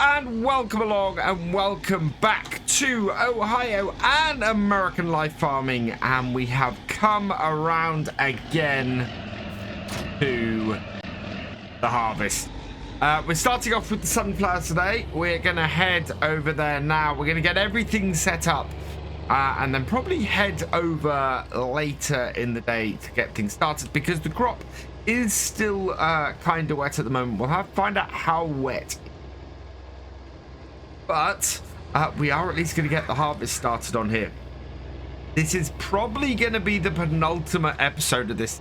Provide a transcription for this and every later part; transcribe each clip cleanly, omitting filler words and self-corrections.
and welcome along and welcome back to Ohio and American Life Farming, and we have come around again to the harvest. We're starting off with the sunflower today. We're gonna head over there now. We're gonna get everything set up and then probably head over later in the day to get things started, because the crop is still kind of wet at the moment. We'll have to find out how wet, but we are at least going to get the harvest started on here. This is probably going to be the penultimate episode of this.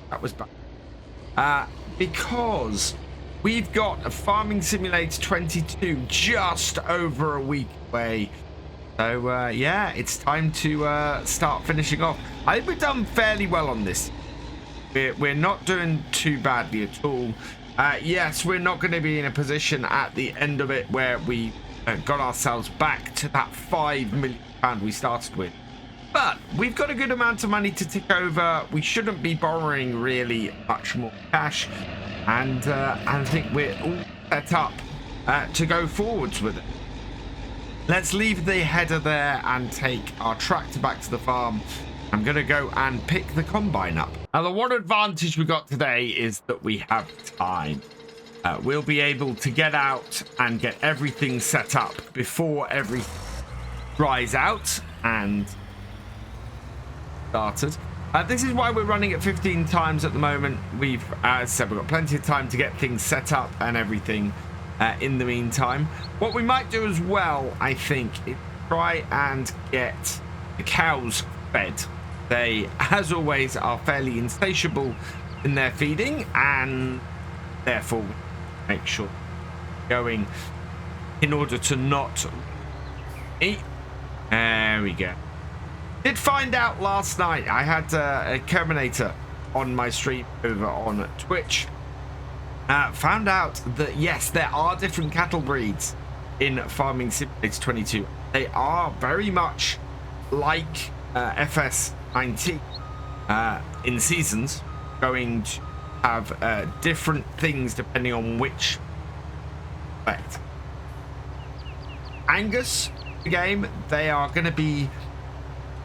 That was bad. Because we've got a Farming Simulator 22 just over a week away. So, yeah, it's time to start finishing off. I think we've done fairly well on this. We're not doing too badly at all. Yes, we're not going to be in a position at the end of it where we got ourselves back to that £5 million we started with. But we've got a good amount of money to tick over. We shouldn't be borrowing really much more cash. And I think we're all set up to go forwards with it. Let's leave the header there and take our tractor back to the farm. I'm going to go and pick the combine up. Now, the one advantage we got today is that we have time. We'll be able to get out and get everything set up before everything dries out and started. This is why we're running at 15 times at the moment. We've, as I said, we've got plenty of time to get things set up and everything in the meantime. What we might do as well, I think, is try and get the cows fed. They, as always, are fairly insatiable in their feeding, and therefore make sure going in order to not eat. There we go. Did find out last night, I had a Terminator on my stream over on Twitch. Found out that, yes, there are different cattle breeds in Farming Simulator 22. They are very much like FS19 in seasons, going to have different things depending on which effect. Angus, the game, they are going to be,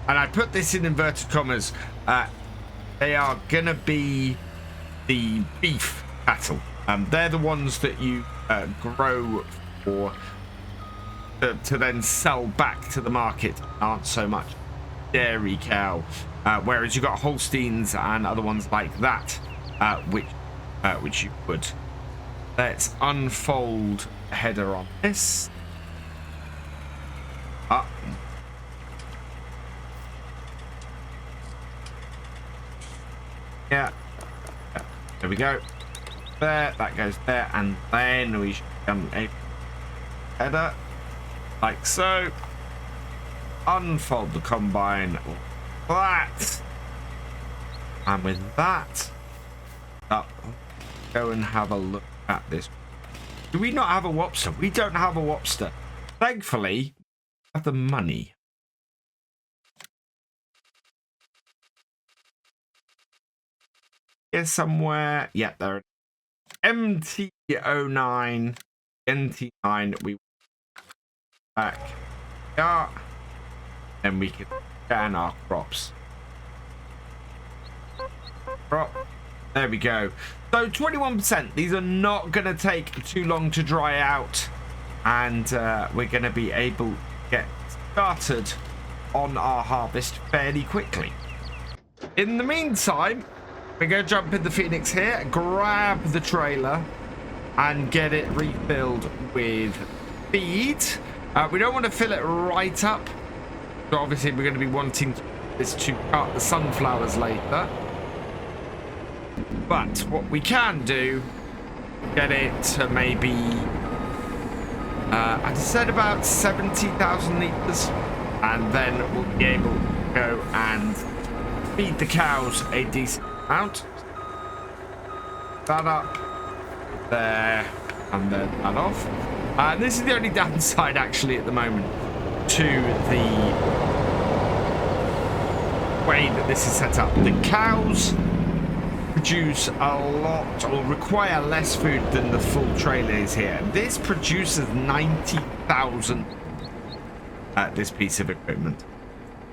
and I put this in inverted commas, they are going to be the beef cattle. They're the ones that you grow for to then sell back to the market, aren't so much dairy cow, whereas you've got Holsteins and other ones like that, which you would. Let's unfold the header on this. Yeah, there we go. There, that goes there, and then we should come a header like so. Unfold the combine like that, and with that up, go and have a look at this. Do we not have a Wopster? We don't have a Wopster. Thankfully, we have the money. Here somewhere. Yeah, there. MT09, NT9. We back. Yeah. And we can scan our crops. Crop. There we go. So 21%. These are not going to take too long to dry out, and we're going to be able to get started on our harvest fairly quickly. In the meantime, we're going to jump in the Phoenix here, grab the trailer, and get it refilled with feed. We don't want to fill it right up. So obviously we're going to be wanting this to cut the sunflowers later. But what we can do, get it to maybe, I said about 70,000 litres, and then we'll be able to go and feed the cows a decent amount. That up there, and then that off. And this is the only downside actually at the moment to the way that this is set up. The cows produce a lot or require less food than the full trailer is here. This produces 90,000 at this piece of equipment.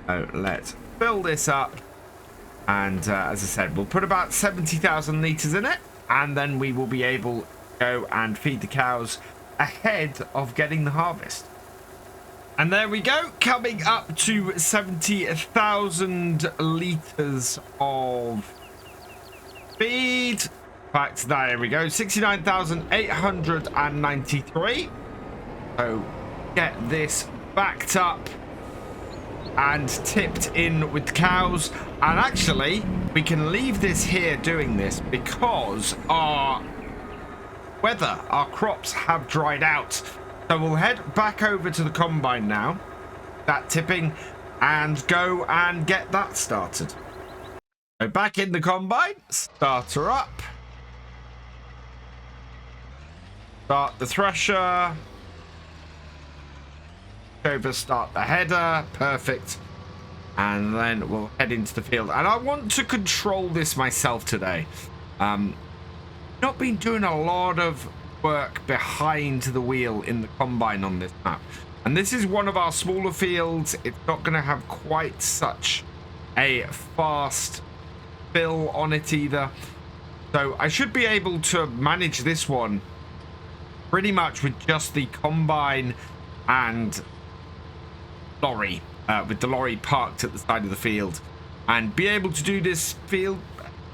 So let's fill this up. And as I said, we'll put about 70,000 litres in it. And then we will be able to go and feed the cows ahead of getting the harvest. And there we go, coming up to 70,000 litres of feed. In fact, there we go, 69,893. So get this backed up and tipped in with the cows. And actually, we can leave this here doing this because our weather, our crops have dried out. So we'll head back over to the combine now, that tipping, and go and get that started. So back in the combine, start her up. Start the thresher. Over, start the header, perfect. And then we'll head into the field. And I want to control this myself today. Not been doing a lot of work behind the wheel in the combine on this map, and this is one of our smaller fields. It's not going to have quite such a fast fill on it either, so I should be able to manage this one pretty much with just the combine and lorry, with the lorry parked at the side of the field, and be able to do this field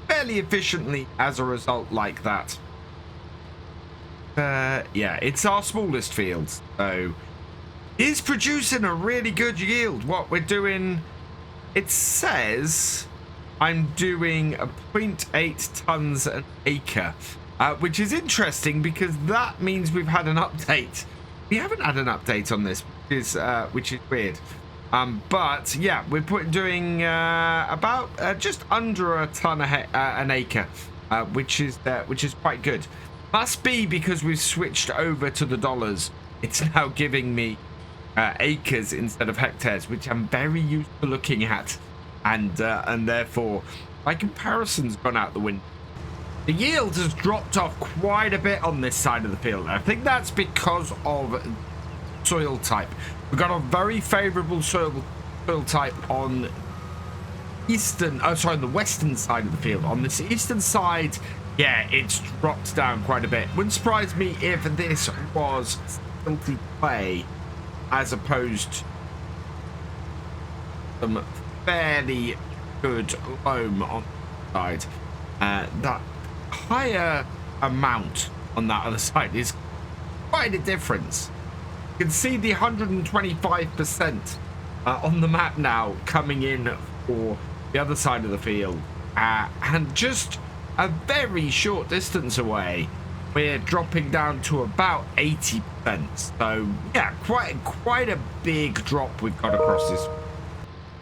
fairly efficiently as a result like that. Yeah, it's our smallest field, so it's producing a really good yield. What we're doing, it says I'm doing a 0.8 tons an acre, which is interesting because that means we've had an update. We haven't had an update on this, which is weird. But yeah, we're doing about just under a ton an acre, which is quite good. Must be because we've switched over to the dollars. It's now giving me acres instead of hectares, which I'm very used to looking at, and therefore my comparison's gone out the window. The yield has dropped off quite a bit on this side of the field. I think that's because of soil type. We've got a very favourable soil type on the western side of the field. On this eastern side, yeah, it's dropped down quite a bit. Wouldn't surprise me if this was silty clay as opposed to some fairly good loam on the side. That higher amount on that other side is quite a difference. You can see the 125% on the map now coming in for the other side of the field, and just a very short distance away we're dropping down to about 80%. So yeah, quite a big drop we've got across this.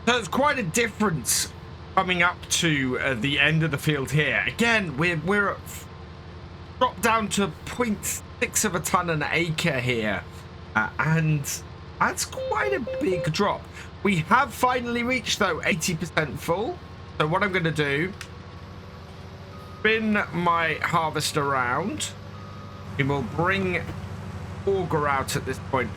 So it's quite a difference coming up to the end of the field here. Again, we're dropped down to 0.6 of a ton an acre here, and that's quite a big drop. We have finally reached though 80% full. So what I'm going to do, spin my harvest around, and we'll bring auger out at this point,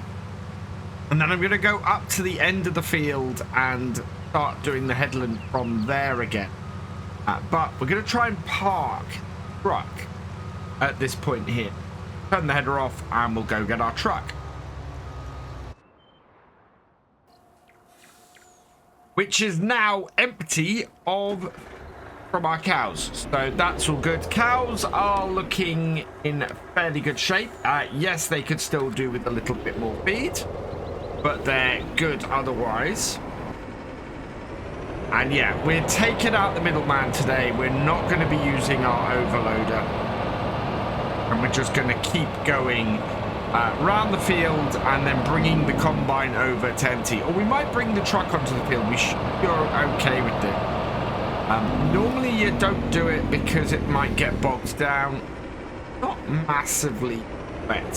and then I'm going to go up to the end of the field and start doing the headland from there again. But we're going to try and park the truck at this point here, turn the header off, and we'll go get our truck, which is now empty from our cows. So that's all good. Cows are looking in fairly good shape. Yes, they could still do with a little bit more feed, but they're good otherwise. And yeah, we're taking out the middleman today. We're not going to be using our overloader, and we're just going to keep going around the field and then bringing the combine over to empty. Or we might bring the truck onto the field. We should be okay with it. Normally you don't do it because it might get bogged down. Not massively wet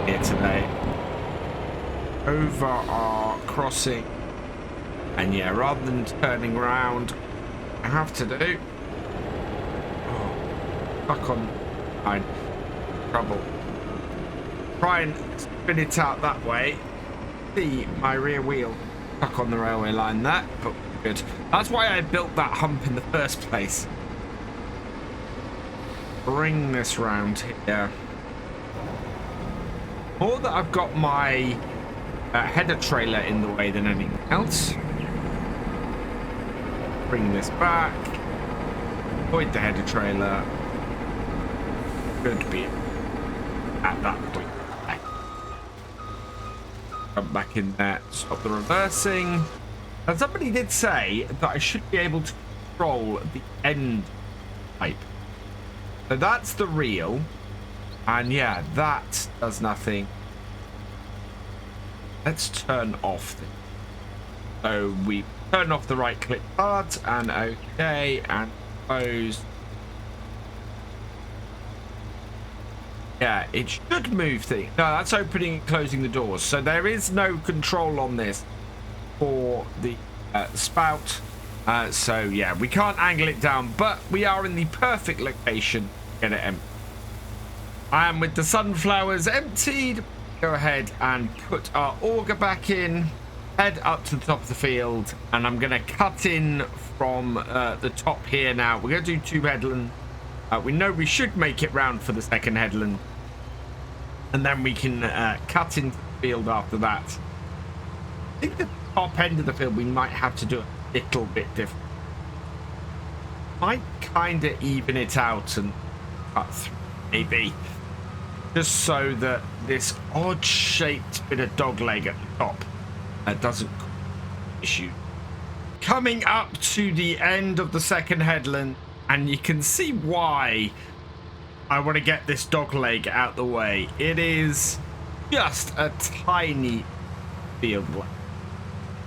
here today. Over our crossing. And yeah, rather than turning around, I have to do Stuck on line. Trouble. Try and spin it out that way. See my rear wheel stuck on the railway line there, but good. That's why I built that hump in the first place. Bring this round here. More that I've got my header trailer in the way than anything else. Bring this back. Avoid the header trailer. Could be at that point. Jump back in there. Stop the reversing. And somebody did say that I should be able to control the end pipe. So that's the reel. And yeah, that does nothing. Let's turn off this. So we turn off the right click part and okay and close. Yeah, it should move things. No, that's opening and closing the doors. So there is no control on this for the spout. So yeah, we can't angle it down, but we are in the perfect location to get it empty. And with the sunflowers emptied, go ahead and put our auger back in, head up to the top of the field, and I'm going to cut in from the top here now. We're going to do 2 headlands. We know we should make it round for the second headland, and then we can cut into the field after that. I think the top end of the field we might have to do a little bit different. Might kind of even it out and cut through, maybe. Just so that this odd-shaped bit of dog leg at the top doesn't issue. Coming up to the end of the second headland, and you can see why I want to get this dog leg out the way. It is just a tiny field leg.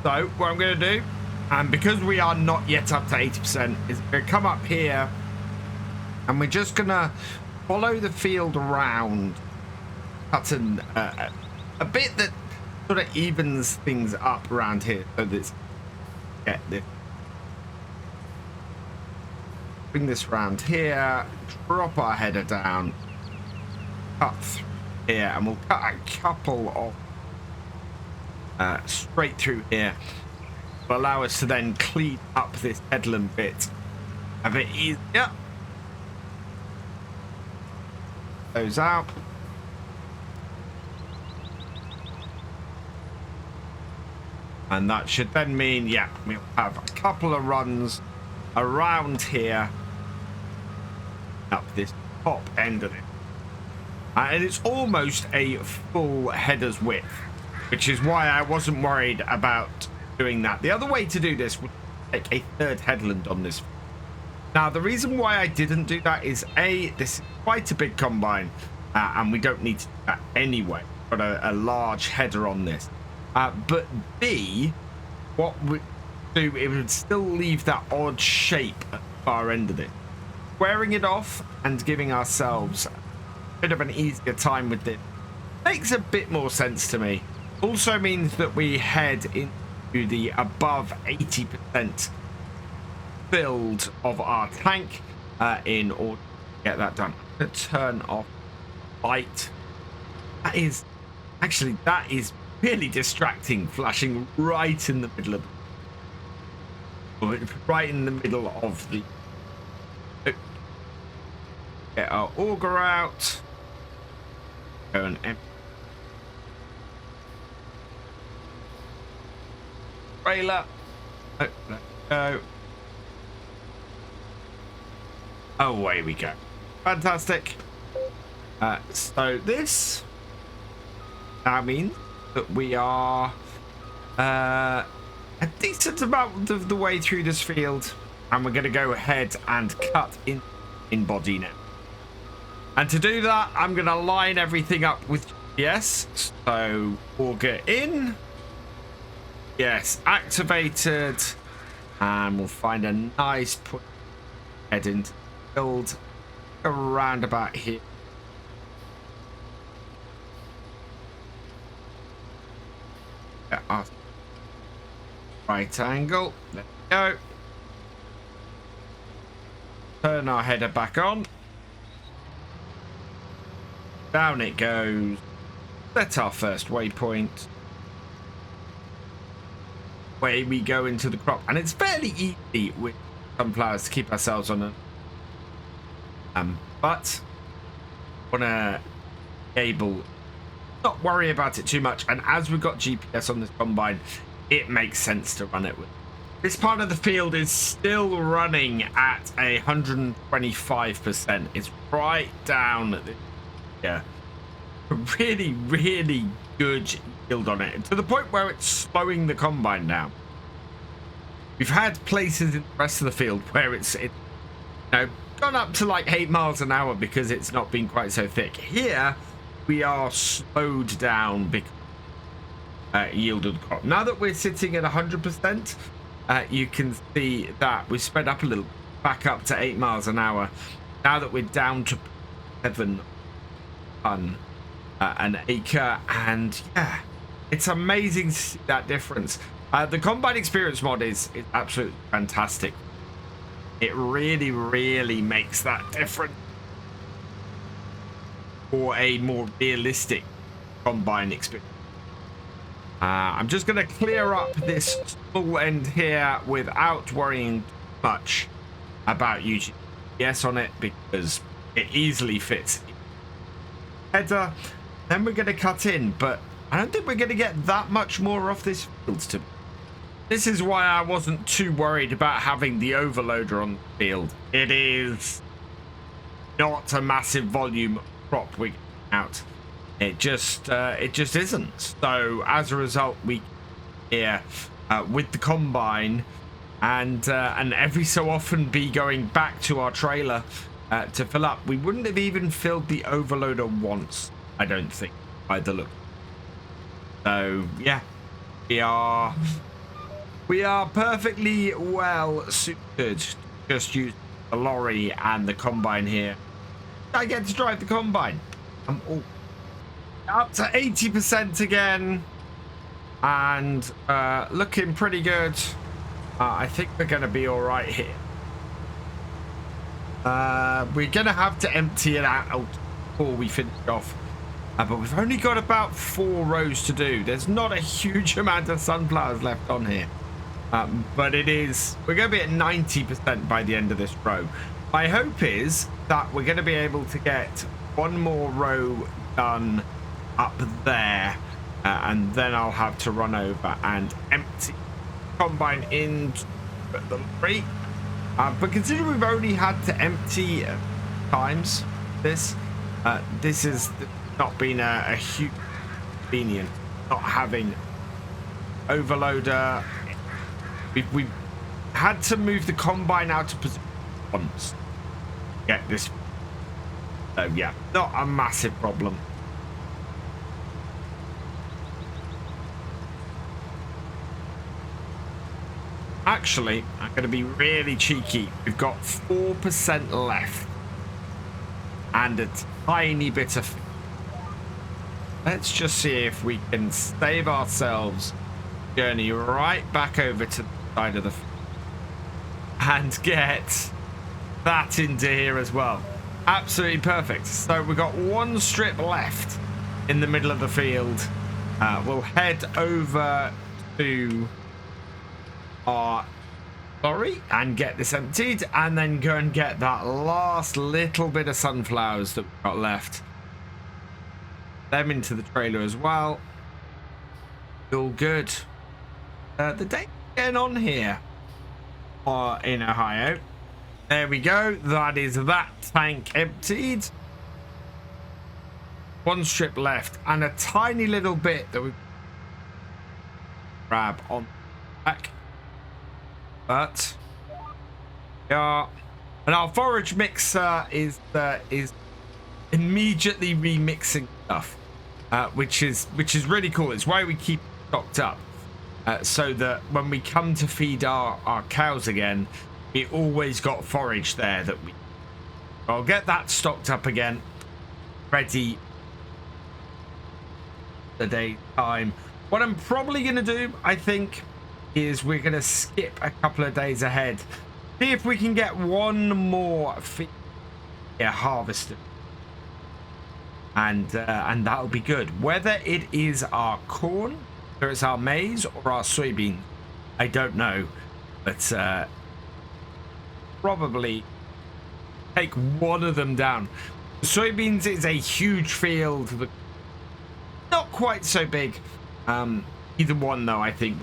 So what I'm going to do, and because we are not yet up to 80%, is we're going to come up here, and we're just going to follow the field around, cutting a bit that sort of evens things up around here, so that get this. Bring this round here, drop our header down, cut through here, and we'll cut a couple of straight through here. Will allow us to then clean up this headland bit a bit easier. Those out. And that should then mean, yeah, we'll have a couple of runs around here up this top end of it. And it's almost a full header's width, which is why I wasn't worried about doing that. The other way to do this would take a third headland on this. Now, the reason why I didn't do that is A, this is quite a big combine, and we don't need to do that anyway. Got a large header on this. But B, what we do, it would still leave that odd shape at the far end of it. Squaring it off and giving ourselves a bit of an easier time with it makes a bit more sense to me. Also means that we head into the above 80% build of our tank in order to get that done. I'm going to turn off light. That is really distracting, flashing right in the middle of the get our auger out, go and empty trailer. Oh, let's go. Away we go. Fantastic. So this now means that we are a decent amount of the way through this field, and we're going to go ahead and cut in body now. And to do that, I'm going to line everything up with GPS. So auger in, yes, activated, and we'll find a nice point, head into the build around about here. Get our right angle. There we go. Turn our header back on. Down it goes. Set our first waypoint. Away we go into the crop. And it's fairly easy with sunflowers to keep ourselves on a... but on a cable, not worry about it too much. And as we've got GPS on this combine, it makes sense to run it with. This part of the field is still running at 125%. It's right down here. A really, really good yield on it, to the point where it's slowing the combine down. We've had places in the rest of the field where it's you know, gone up to like 8 miles an hour because it's not been quite so thick. Here, we are slowed down because yield of the crop. Now that we're sitting at 100%, you can see that we've sped up a little, back up to 8 miles an hour. Now that we're down to 7 ton an acre, and yeah, it's amazing to see that difference. The combine experience mod is absolutely fantastic. It really, really makes that difference for a more realistic combine experience. I'm just going to clear up this small end here without worrying much about using GPS on it, because it easily fits header. Then we're going to cut in, but I don't think we're going to get that much more off this field. This is why I wasn't too worried about having the overloader on the field. It is not a massive volume crop we're getting out. It just isn't. So as a result, we here with the combine and every so often be going back to our trailer to fill up. We wouldn't have even filled the overloader once, I don't think, by the look. So yeah, we are perfectly well suited to just use the lorry and the combine here. I get to drive the combine. I'm all up to 80% again, and looking pretty good. I think we're going to be all right here. We're going to have to empty it out before we finish off. But we've only got about 4 rows to do. There's not a huge amount of sunflowers left on here. But it is, we're going to be at 90% by the end of this row. My hope is that we're going to be able to get 1 more row done up there. And then I'll have to run over and empty combine into the lorry. But considering we've only had to empty times this has not been a huge convenience not having overloader. We've had to move the combine out of position once to get this. So yeah, not a massive problem. Actually, I'm going to be really cheeky. We've got 4% left and a tiny bit of... Let's just see if we can save ourselves journey right back over to the side of the and get that into here as well. Absolutely perfect. So we've got 1 strip left in the middle of the field. We'll head over to our lorry and get this emptied, and then go and get that last little bit of sunflowers that we've got left. Them into the trailer as well. All good. The day getting on here in Ohio. There we go. That is that tank emptied. 1 strip left and a tiny little bit that we grab on the back. But yeah, and our forage mixer is immediately remixing stuff, which is really cool. It's why we keep stocked up, so that when we come to feed our cows again, we always got forage there that we. I'll get that stocked up again, ready the day time. What I'm probably gonna do, I think, is we're going to skip a couple of days ahead. See if we can get 1 more feed harvested. and that'll be good. Whether it is our corn, or it's our maize, or our soybean, I don't know, but probably take one of them down. Soybeans is a huge field, but not quite so big. Either one, though, I think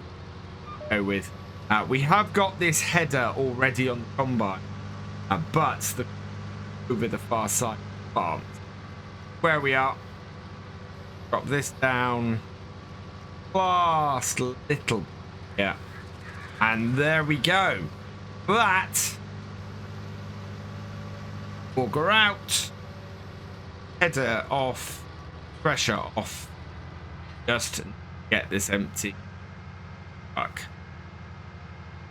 we'll go with. We have got this header already on the combine, but over the far side of the farm. Where we are. Drop this down. Last little. Yeah. And there we go. That. Auger out. Header off. Pressure off. Just get this empty. Fuck.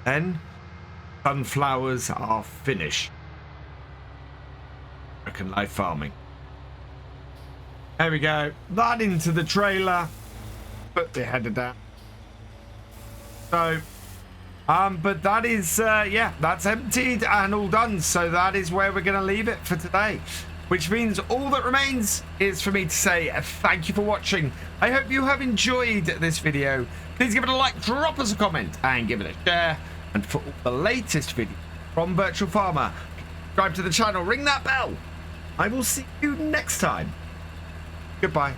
Then sunflowers are finished. American life farming. There we go. That into the trailer. Put the header down. So, but that is, yeah, that's emptied and all done. So that is where we're going to leave it for today. Which means all that remains is for me to say thank you for watching. I hope you have enjoyed this video. Please give it a like, drop us a comment, and give it a share. And for all the latest videos from Virtual Farmer, subscribe to the channel, ring that bell. I will see you next time. Goodbye.